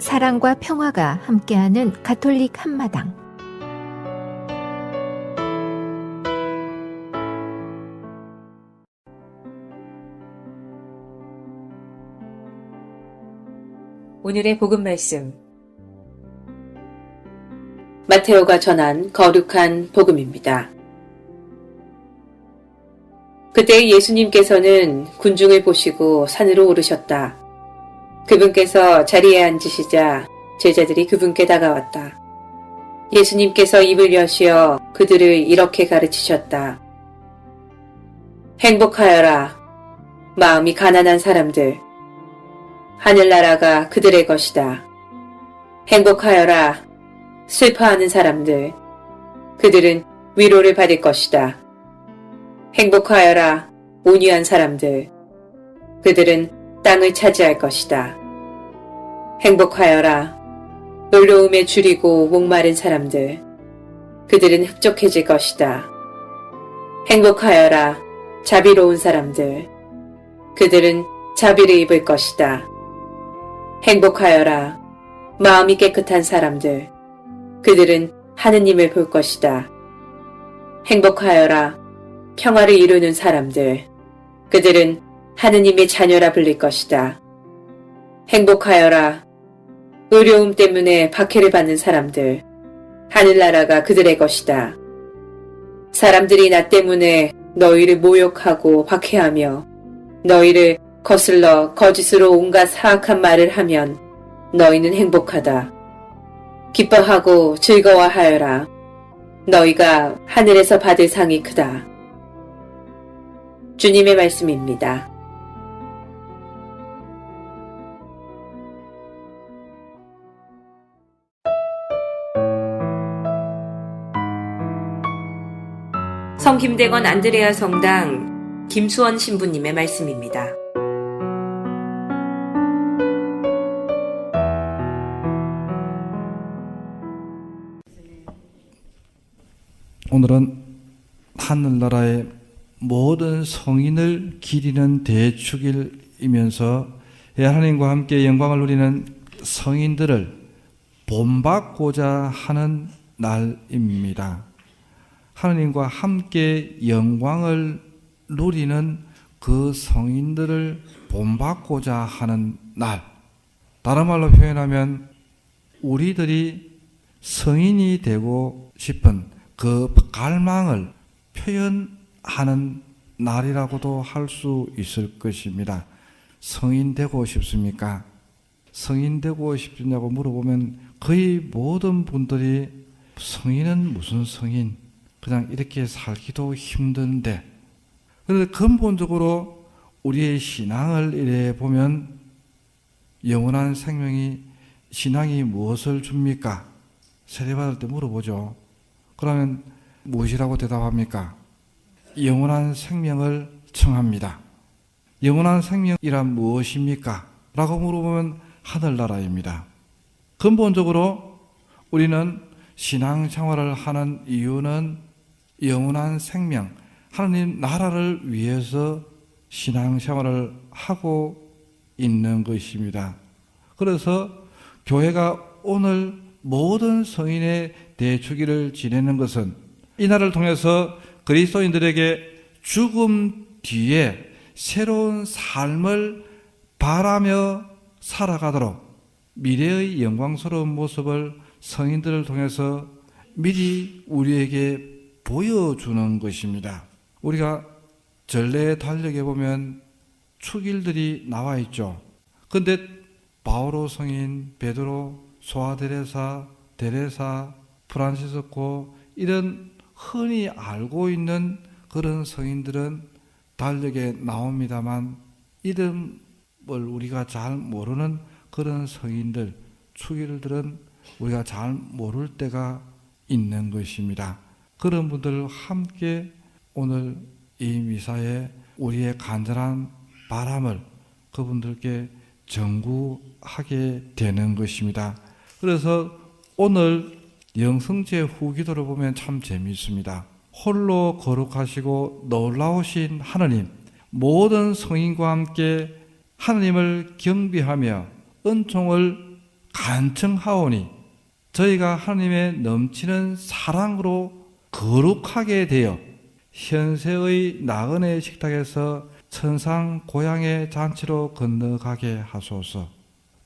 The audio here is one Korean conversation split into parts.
사랑과 평화가 함께하는 가톨릭 한마당. 오늘의 복음 말씀, 마테오가 전한 거룩한 복음입니다. 그때 예수님께서는 군중을 보시고 산으로 오르셨다. 그분께서 자리에 앉으시자 제자들이 그분께 다가왔다. 예수님께서 입을 여시어 그들을 이렇게 가르치셨다. 행복하여라, 마음이 가난한 사람들. 하늘나라가 그들의 것이다. 행복하여라, 슬퍼하는 사람들. 그들은 위로를 받을 것이다. 행복하여라, 온유한 사람들. 그들은 땅을 차지할 것이다. 행복하여라, 놀라움에 줄이고 목마른 사람들. 그들은 흡족해질 것이다. 행복하여라, 자비로운 사람들. 그들은 자비를 입을 것이다. 행복하여라, 마음이 깨끗한 사람들. 그들은 하느님을 볼 것이다. 행복하여라, 평화를 이루는 사람들. 그들은 하느님의 자녀라 불릴 것이다. 행복하여라, 의로움 때문에 박해를 받는 사람들. 하늘나라가 그들의 것이다. 사람들이 나 때문에 너희를 모욕하고 박해하며 너희를 거슬러 거짓으로 온갖 사악한 말을 하면 너희는 행복하다. 기뻐하고 즐거워하여라. 너희가 하늘에서 받을 상이 크다. 주님의 말씀입니다. 성김대건 안드레아 성당 김수원 신부님의 말씀입니다. 오늘은 하늘나라의 모든 성인을 기리는 대축일이면서 하나님과 함께 영광을 누리는 성인들을 본받고자 하는 날입니다. 하나님과 함께 영광을 누리는 그 성인들을 본받고자 하는 날. 다른 말로 표현하면 우리들이 성인이 되고 싶은 그 갈망을 표현하는 날이라고도 할 수 있을 것입니다. 성인 되고 싶습니까? 성인 되고 싶냐고 물어보면 거의 모든 분들이 성인은 무슨 성인? 그냥 이렇게 살기도 힘든데. 그런데 근본적으로 우리의 신앙을 이래 보면 영원한 생명이, 신앙이 무엇을 줍니까? 세례받을 때 물어보죠. 그러면 무엇이라고 대답합니까? 영원한 생명을 청합니다. 영원한 생명이란 무엇입니까? 라고 물어보면 하늘나라입니다. 근본적으로 우리는 신앙생활을 하는 이유는 영원한 생명, 하나님 나라를 위해서 신앙생활을 하고 있는 것입니다. 그래서 교회가 오늘 모든 성인의 대축일을 지내는 것은 이 날을 통해서 그리스도인들에게 죽음 뒤에 새로운 삶을 바라며 살아가도록 미래의 영광스러운 모습을 성인들을 통해서 미리 우리에게 보여주는 것입니다. 우리가 전례 달력에 보면 축일들이 나와 있죠. 그런데 바오로 성인, 베드로, 소아데레사, 데레사, 프란시스코 이런 흔히 알고 있는 그런 성인들은 달력에 나옵니다만 이름을 우리가 잘 모르는 그런 성인들, 축일들은 우리가 잘 모를 때가 있는 것입니다. 그런 분들과 함께 오늘 이 미사에 우리의 간절한 바람을 그분들께 전구하게 되는 것입니다. 그래서 오늘 영성제 후기도를 보면 참 재미있습니다. 홀로 거룩하시고 놀라우신 하느님, 모든 성인과 함께 하느님을 경배하며 은총을 간청하오니 저희가 하나님의 넘치는 사랑으로 거룩하게 되어 현세의 나그네 식탁에서 천상 고향의 잔치로 건너가게 하소서.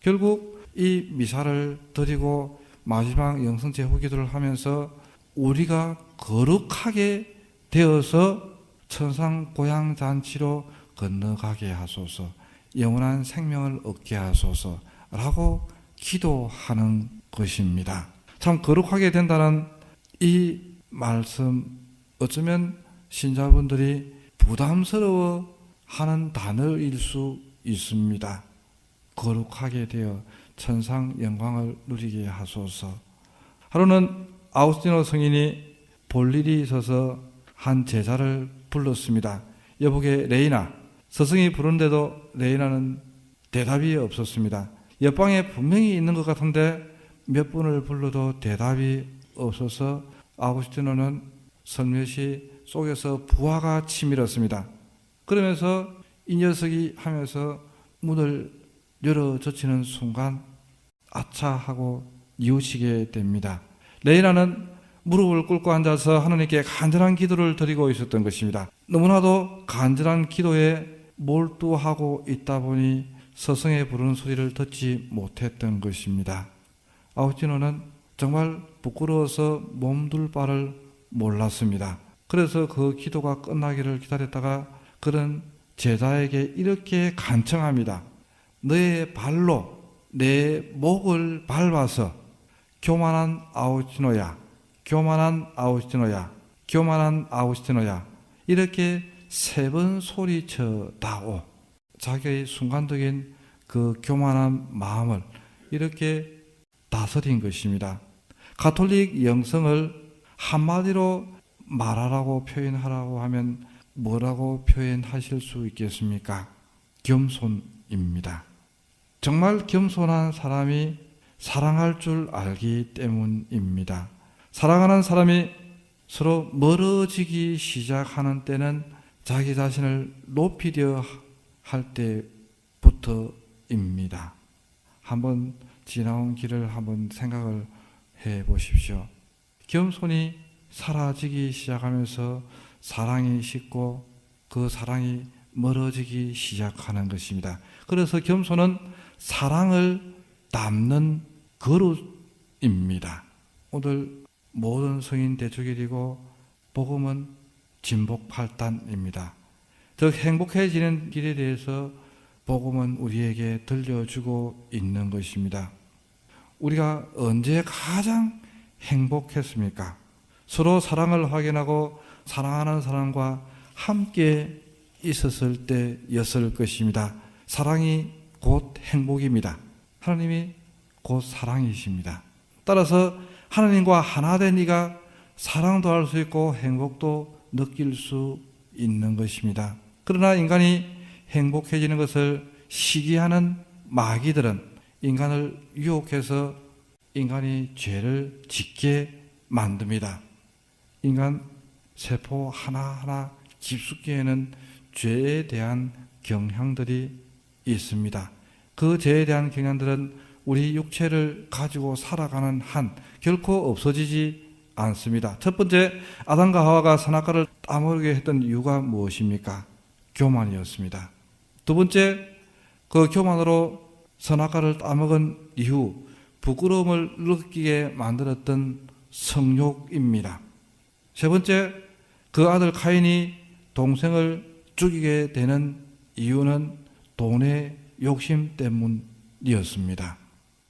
결국 이 미사를 드리고 마지막 영성 제후 기도를 하면서 우리가 거룩하게 되어서 천상 고향 잔치로 건너가게 하소서, 영원한 생명을 얻게 하소서 라고 기도하는 것입니다. 참 거룩하게 된다는 이 말씀, 어쩌면 신자분들이 부담스러워 하는 단어일 수 있습니다. 거룩하게 되어 천상 영광을 누리게 하소서. 하루는 아우스티노 성인이 볼 일이 있어서 한 제자를 불렀습니다. 여보게 레이나. 스승이 부른데도 레이나는 대답이 없었습니다. 옆방에 분명히 있는 것 같은데 몇 번을 불러도 대답이 없어서 아우구스티노는 설몇이 속에서 부하가 치밀었습니다. 그러면서 이 녀석이 하면서 문을 열어 젖히는 순간 아차 하고 뉘우치게 됩니다. 레이나는 무릎을 꿇고 앉아서 하나님께 간절한 기도를 드리고 있었던 것입니다. 너무나도 간절한 기도에 몰두하고 있다 보니 스승의 부르는 소리를 듣지 못했던 것입니다. 아우구스티노는 정말 부끄러워서 몸둘 바를 몰랐습니다. 그래서 그 기도가 끝나기를 기다렸다가 그런 제자에게 이렇게 간청합니다. 너의 발로 내 목을 밟아서 교만한 아우구스티노야, 교만한 아우구스티노야, 교만한 아우구스티노야, 이렇게 3번 소리쳐다오. 자기의 순간적인 그 교만한 마음을 이렇게 다스린 것입니다. 가톨릭 영성을 한마디로 말하라고 표현하라고 하면 뭐라고 표현하실 수 있겠습니까? 겸손입니다. 정말 겸손한 사람이 사랑할 줄 알기 때문입니다. 사랑하는 사람이 서로 멀어지기 시작하는 때는 자기 자신을 높이려 할 때부터입니다. 한번 지나온 길을 한번 생각을 해 보십시오. 겸손이 사라지기 시작하면서 사랑이 식고 그 사랑이 멀어지기 시작하는 것입니다. 그래서 겸손은 사랑을 담는 그릇입니다. 오늘 모든 성인 대축일이고 복음은 진복팔단입니다. 즉 행복해지는 길에 대해서 복음은 우리에게 들려주고 있는 것입니다. 우리가 언제 가장 행복했습니까? 서로 사랑을 확인하고 사랑하는 사람과 함께 있었을 때였을 것입니다. 사랑이 곧 행복입니다. 하나님이 곧 사랑이십니다. 따라서 하나님과 하나 된 이가 사랑도 할 수 있고 행복도 느낄 수 있는 것입니다. 그러나 인간이 행복해지는 것을 시기하는 마귀들은 인간을 유혹해서 인간이 죄를 짓게 만듭니다. 인간 세포 하나하나 깊숙이에는 죄에 대한 경향들이 있습니다. 그 죄에 대한 경향들은 우리 육체를 가지고 살아가는 한 결코 없어지지 않습니다. 첫 번째, 아담과 하와가 선악과를 따먹게 했던 이유가 무엇입니까? 교만이었습니다. 두 번째, 그 교만으로 선악과를 따먹은 이후 부끄러움을 느끼게 만들었던 성욕입니다. 세 번째, 그 아들 카인이 동생을 죽이게 되는 이유는 돈의 욕심 때문이었습니다.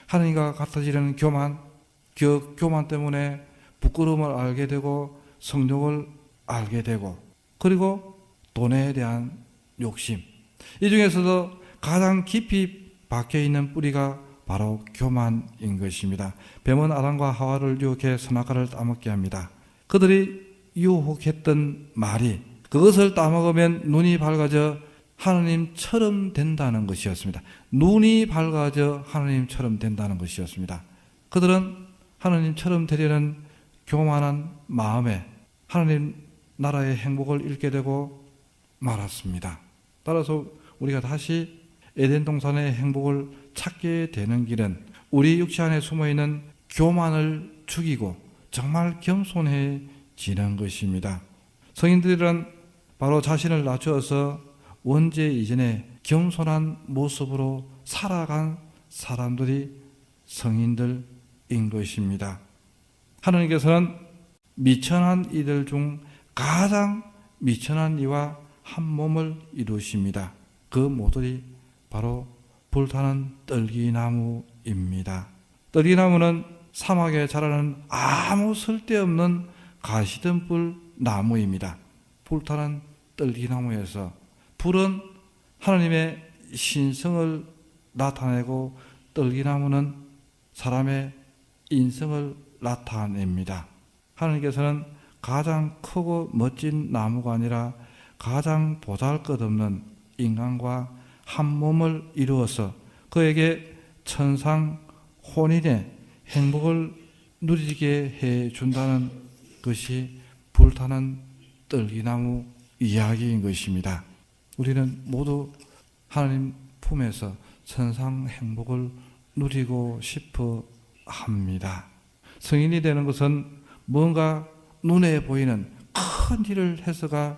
하나님과 같아지려는 교만, 그 교만 때문에 부끄러움을 알게 되고 성욕을 알게 되고 그리고 돈에 대한 욕심, 이 중에서도 가장 깊이 박혀있는 뿌리가 바로 교만인 것입니다. 뱀은 아담과 하와를 유혹해 선악과를 따먹게 합니다. 그들이 유혹했던 말이 그것을 따먹으면 눈이 밝아져 하나님처럼 된다는 것이었습니다. 눈이 밝아져 하나님처럼 된다는 것이었습니다. 그들은 하나님처럼 되려는 교만한 마음에 하나님 나라의 행복을 잃게 되고 말았습니다. 따라서 우리가 다시 에덴 동산의 행복을 찾게 되는 길은 우리 육체 안에 숨어있는 교만을 죽이고 정말 겸손해지는 것입니다. 성인들은 바로 자신을 낮추어서 원죄 이전에 겸손한 모습으로 살아간 사람들이 성인들인 것입니다. 하나님께서는 미천한 이들 중 가장 미천한 이와 한 몸을 이루십니다. 그 모델이 바로 불타는 떨기나무입니다. 떨기나무는 사막에 자라는 아무 쓸데없는 가시덤불 나무입니다. 불타는 떨기나무에서 불은 하나님의 신성을 나타내고 떨기나무는 사람의 인성을 나타냅니다. 하나님께서는 가장 크고 멋진 나무가 아니라 가장 보잘것없는 인간과 한 몸을 이루어서 그에게 천상 혼인의 행복을 누리게 해준다는 것이 불타는 떨기나무 이야기인 것입니다. 우리는 모두 하나님 품에서 천상 행복을 누리고 싶어 합니다. 성인이 되는 것은 뭔가 눈에 보이는 큰 일을 해서가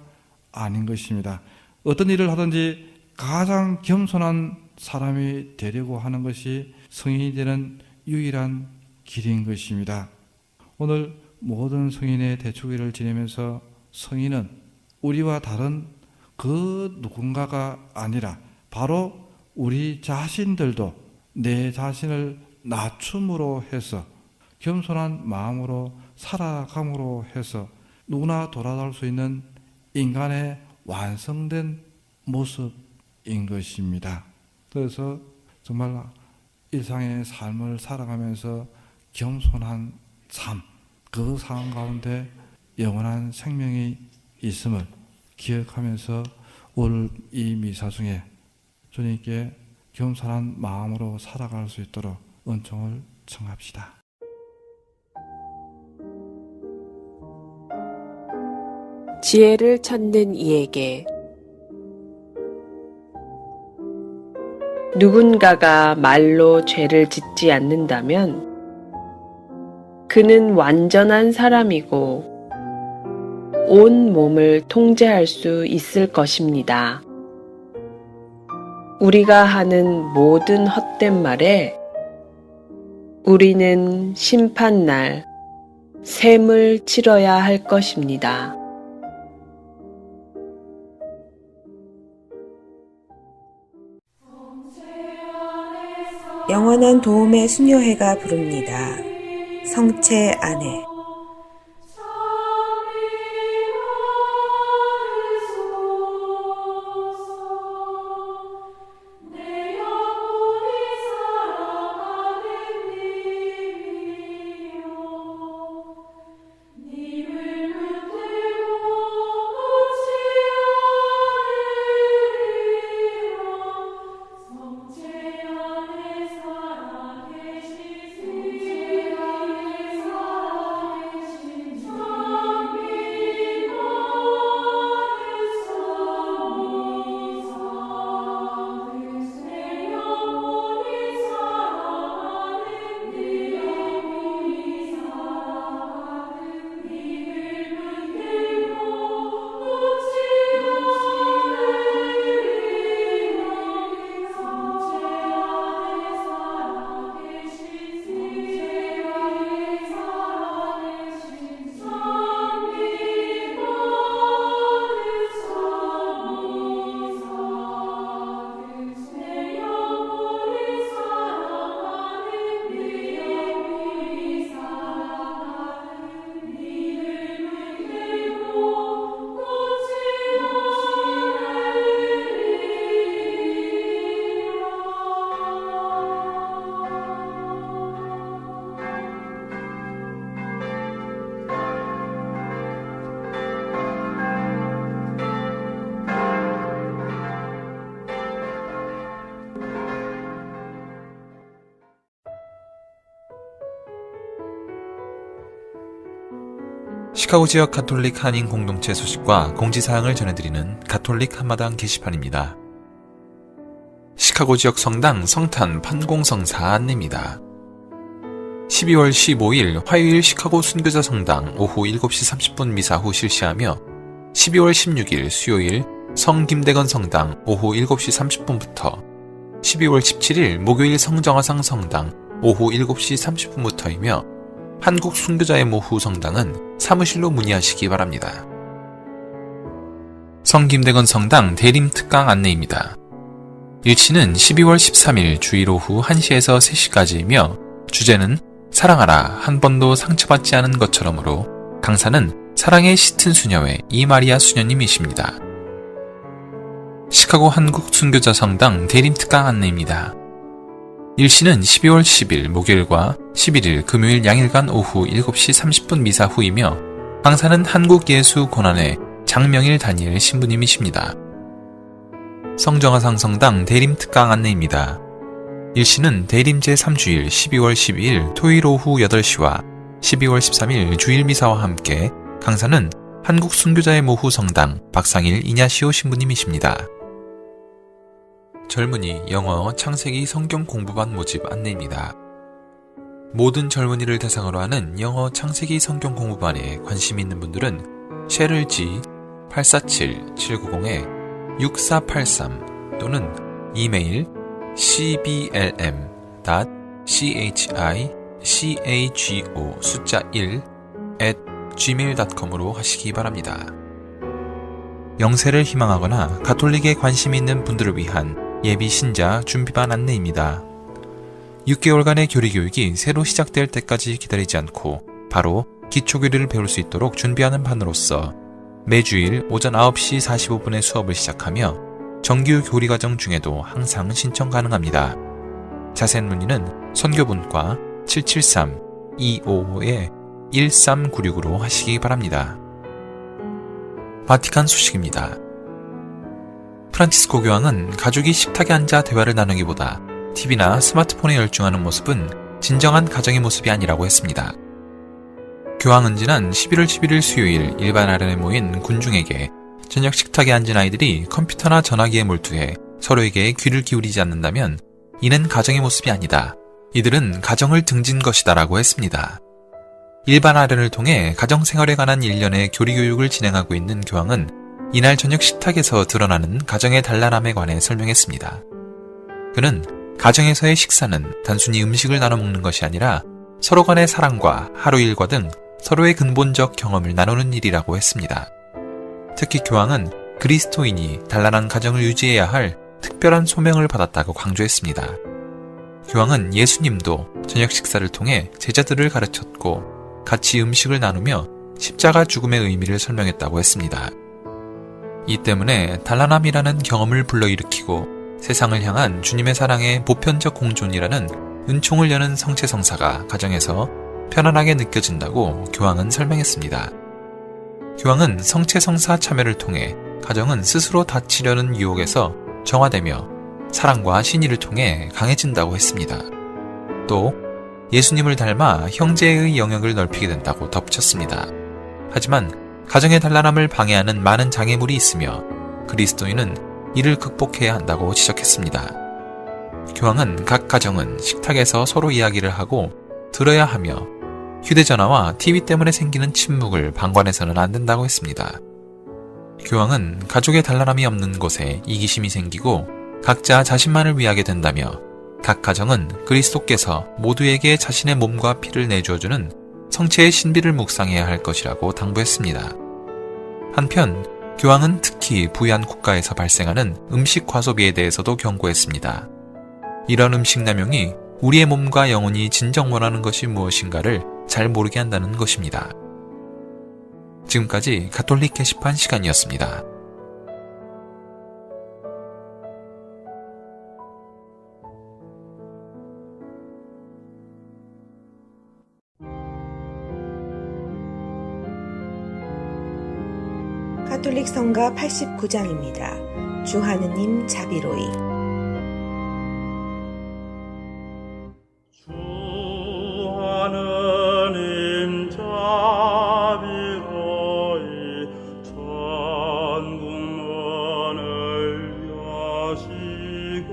아닌 것입니다. 어떤 일을 하든지 가장 겸손한 사람이 되려고 하는 것이 성인이 되는 유일한 길인 것입니다. 오늘 모든 성인의 대축일을 지내면서 성인은 우리와 다른 그 누군가가 아니라 바로 우리 자신들도 내 자신을 낮춤으로 해서 겸손한 마음으로 살아감으로 해서 누구나 돌아갈 수 있는 인간의 완성된 모습인 것입니다. 그래서 정말 일상의 삶을 살아가면서 겸손한 삶, 그 삶 가운데 영원한 생명이 있음을 기억하면서 오늘 이 미사 중에 주님께 겸손한 마음으로 살아갈 수 있도록 은총을 청합시다. 지혜를 찾는 이에게 누군가가 말로 죄를 짓지 않는다면 그는 완전한 사람이고 온 몸을 통제할 수 있을 것입니다. 우리가 하는 모든 헛된 말에 우리는 심판날 셈을 치러야 할 것입니다. 영원한 도움의 수녀회가 부릅니다. 성체 안에 시카고 지역 가톨릭 한인 공동체 소식과 공지사항을 전해드리는 가톨릭 한마당 게시판입니다. 시카고 지역 성당 성탄 판공성사 안내입니다. 12월 15일 화요일 시카고 순교자 성당 오후 7시 30분 미사 후 실시하며 12월 16일 수요일 성 김대건 성당 오후 7시 30분부터 12월 17일 목요일 성정화상 성당 오후 7시 30분부터이며 한국 순교자의 모후 성당은 사무실로 문의하시기 바랍니다. 성 김대건 성당 대림 특강 안내입니다. 일치는 12월 13일 주일 오후 1시에서 3시까지이며 주제는 사랑하라 한 번도 상처받지 않은 것처럼으로 강사는 사랑의 짙은 수녀회 이마리아 수녀님이십니다. 시카고 한국 순교자 성당 대림 특강 안내입니다. 일시는 12월 10일 목요일과 11일 금요일 양일간 오후 7시 30분 미사 후이며 강사는 한국예수고난회 장명일 다니엘 신부님이십니다. 성정화상 성당 대림 특강 안내입니다. 일시는 대림 제3주일 12월 12일 토요일 오후 8시와 12월 13일 주일 미사와 함께 강사는 한국 순교자의 모후 성당 박상일 이냐시오 신부님이십니다. 젊은이 영어 창세기 성경 공부반 모집 안내입니다. 모든 젊은이를 대상으로 하는 영어 창세기 성경 공부반에 관심 있는 분들은 셰를 G 847-790-6483 또는 이메일 cblm.chicago1@gmail.com으로 하시기 바랍니다. 영세를 희망하거나 가톨릭에 관심이 있는 분들을 위한 예비 신자 준비반 안내입니다. 6개월간의 교리 교육이 새로 시작될 때까지 기다리지 않고 바로 기초교리를 배울 수 있도록 준비하는 반으로서 매주일 오전 9시 45분에 수업을 시작하며 정규 교리과정 중에도 항상 신청 가능합니다. 자세한 문의는 선교분과 773-255-1396으로 하시기 바랍니다. 바티칸 소식입니다. 프란치스코 교황은 가족이 식탁에 앉아 대화를 나누기보다 TV나 스마트폰에 열중하는 모습은 진정한 가정의 모습이 아니라고 했습니다. 교황은 지난 11월 11일 수요일 일반 아련에 모인 군중에게 저녁 식탁에 앉은 아이들이 컴퓨터나 전화기에 몰두해 서로에게 귀를 기울이지 않는다면 이는 가정의 모습이 아니다. 이들은 가정을 등진 것이다 라고 했습니다. 일반 아련을 통해 가정생활에 관한 일련의 교리교육을 진행하고 있는 교황은 이날 저녁 식탁에서 드러나는 가정의 단란함에 관해 설명했습니다. 그는 가정에서의 식사는 단순히 음식을 나눠 먹는 것이 아니라 서로 간의 사랑과 하루 일과 등 서로의 근본적 경험을 나누는 일이라고 했습니다. 특히 교황은 그리스도인이 단란한 가정을 유지해야 할 특별한 소명을 받았다고 강조했습니다. 교황은 예수님도 저녁 식사를 통해 제자들을 가르쳤고 같이 음식을 나누며 십자가 죽음의 의미를 설명했다고 했습니다. 이 때문에 단란함이라는 경험을 불러일으키고 세상을 향한 주님의 사랑의 보편적 공존이라는 은총을 여는 성체성사가 가정에서 편안하게 느껴진다고 교황은 설명했습니다. 교황은 성체성사 참여를 통해 가정은 스스로 다치려는 유혹에서 정화되며 사랑과 신의를 통해 강해진다고 했습니다. 또 예수님을 닮아 형제의 영역을 넓히게 된다고 덧붙였습니다. 하지만 가정의 단란함을 방해하는 많은 장애물이 있으며 그리스도인은 이를 극복해야 한다고 지적했습니다. 교황은 각 가정은 식탁에서 서로 이야기를 하고 들어야 하며 휴대전화와 TV 때문에 생기는 침묵을 방관해서는 안 된다고 했습니다. 교황은 가족의 단란함이 없는 곳에 이기심이 생기고 각자 자신만을 위하게 된다며 각 가정은 그리스도께서 모두에게 자신의 몸과 피를 내주어주는 성체의 신비를 묵상해야 할 것이라고 당부했습니다. 한편 교황은 특히 부유한 국가에서 발생하는 음식 과소비에 대해서도 경고했습니다. 이런 음식 남용이 우리의 몸과 영혼이 진정 원하는 것이 무엇인가를 잘 모르게 한다는 것입니다. 지금까지 가톨릭 게시판 시간이었습니다. 가톨릭 성가 89장입니다. 주 하느님 자비로이. 주 하느님 자비로이 천국문을 여시고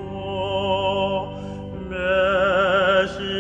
메시아를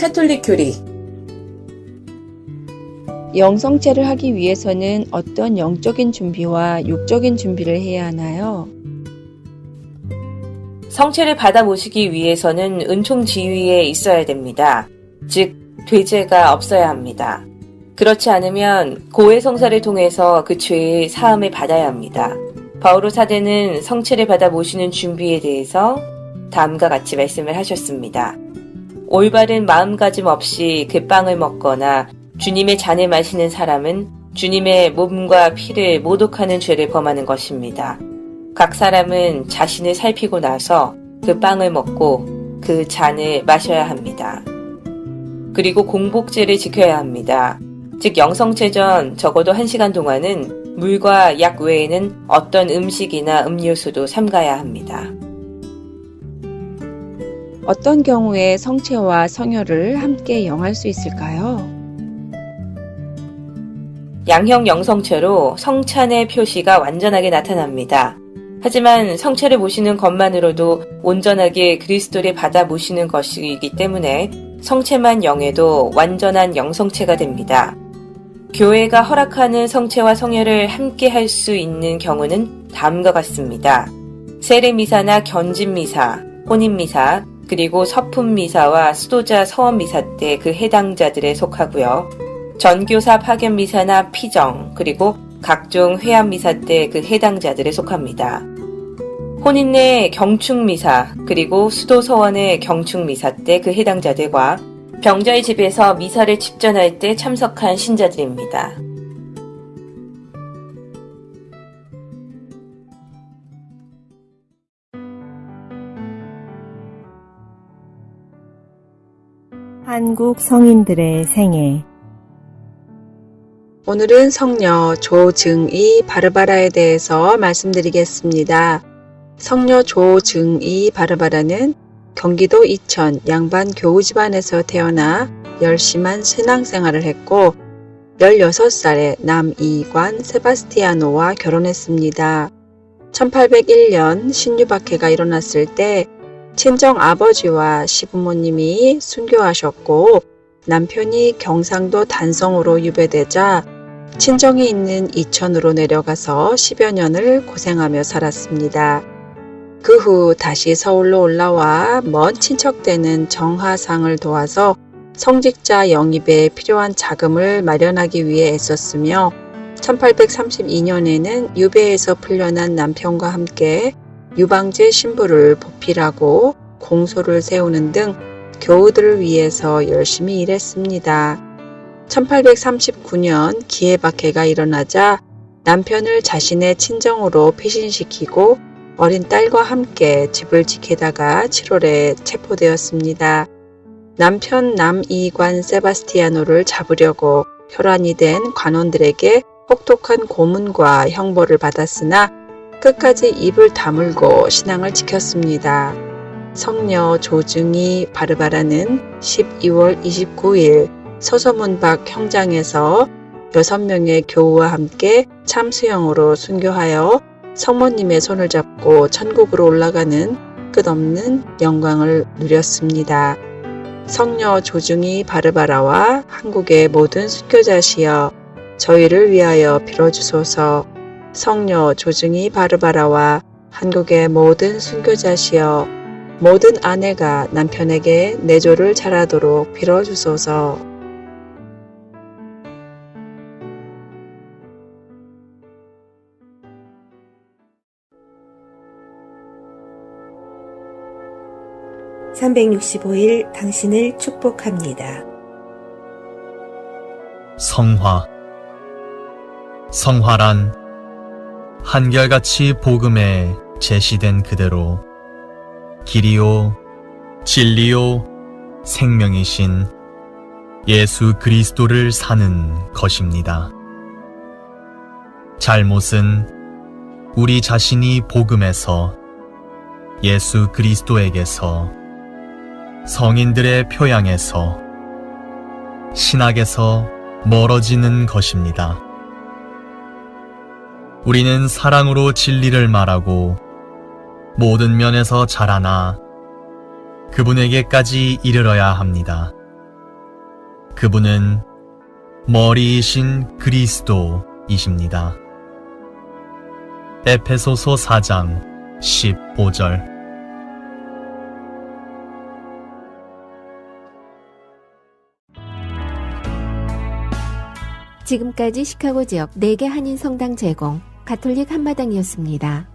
카톨릭 교리. 영성체를 하기 위해서는 어떤 영적인 준비와 육적인 준비를 해야 하나요? 성체를 받아 모시기 위해서는 은총 지위에 있어야 됩니다. 즉, 죄가 없어야 합니다. 그렇지 않으면 고해 성사를 통해서 그 죄의 사함을 받아야 합니다. 바오로 사도는 성체를 받아 모시는 준비에 대해서 다음과 같이 말씀을 하셨습니다. 올바른 마음가짐 없이 그 빵을 먹거나 주님의 잔을 마시는 사람은 주님의 몸과 피를 모독하는 죄를 범하는 것입니다. 각 사람은 자신을 살피고 나서 그 빵을 먹고 그 잔을 마셔야 합니다. 그리고 공복제를 지켜야 합니다. 즉 영성체 전 적어도 1시간 동안은 물과 약 외에는 어떤 음식이나 음료수도 삼가야 합니다. 어떤 경우에 성체와 성혈을 함께 영할 수 있을까요? 양형 영성체로 성찬의 표시가 완전하게 나타납니다. 하지만 성체를 모시는 것만으로도 온전하게 그리스도를 받아 모시는 것이기 때문에 성체만 영해도 완전한 영성체가 됩니다. 교회가 허락하는 성체와 성혈을 함께 할 수 있는 경우는 다음과 같습니다. 세례미사나 견진미사, 혼인미사, 그리고 서품미사와 수도자 서원미사 때 그 해당자들에 속하고요. 전교사 파견미사나 피정, 그리고 각종 회합미사 때 그 해당자들에 속합니다. 혼인내 경축미사, 그리고 수도서원의 경축미사 때 그 해당자들과 병자의 집에서 미사를 집전할 때 참석한 신자들입니다. 한국 성인들의 생애. 오늘은 성녀 조증이 바르바라에 대해서 말씀드리겠습니다. 성녀 조증이 바르바라는 경기도 이천 양반 교우 집안에서 태어나 열심한 신앙생활을 했고 16살에 남이관 세바스티아노와 결혼했습니다. 1801년 신유박해가 일어났을 때 친정 아버지와 시부모님이 순교하셨고 남편이 경상도 단성으로 유배되자 친정이 있는 이천으로 내려가서 10여 년을 고생하며 살았습니다. 그 후 다시 서울로 올라와 먼 친척되는 정하상을 도와서 성직자 영입에 필요한 자금을 마련하기 위해 애썼으며 1832년에는 유배에서 풀려난 남편과 함께 유방제 신부를 보필하고 공소를 세우는 등 교우들을 위해서 열심히 일했습니다. 1839년 기해박해가 일어나자 남편을 자신의 친정으로 피신시키고 어린 딸과 함께 집을 지키다가 7월에 체포되었습니다. 남편 남이관 세바스티아노를 잡으려고 혈안이 된 관원들에게 혹독한 고문과 형벌을 받았으나 끝까지 입을 다물고 신앙을 지켰습니다. 성녀 조증이 바르바라는 12월 29일 서서문박 형장에서 6명의 교우와 함께 참수형으로 순교하여 성모님의 손을 잡고 천국으로 올라가는 끝없는 영광을 누렸습니다. 성녀 조증이 바르바라와 한국의 모든 순교자시여 저희를 위하여 빌어주소서. 성녀 조증이 바르바라와 한국의 모든 순교자시여 모든 아내가 남편에게 내조를 잘하도록 빌어주소서. (365일) 당신을 축복합니다. 성화. 성화란 한결같이 복음에 제시된 그대로 길이요 진리요 생명이신 예수 그리스도를 사는 것입니다. 잘못은 우리 자신이 복음에서 예수 그리스도에게서 성인들의 표양에서 신학에서 멀어지는 것입니다. 우리는 사랑으로 진리를 말하고 모든 면에서 자라나 그분에게까지 이르러야 합니다. 그분은 머리이신 그리스도이십니다. 에페소서 4장 15절. 지금까지 시카고 지역 4개 한인 성당 제공 가톨릭 한마당이었습니다.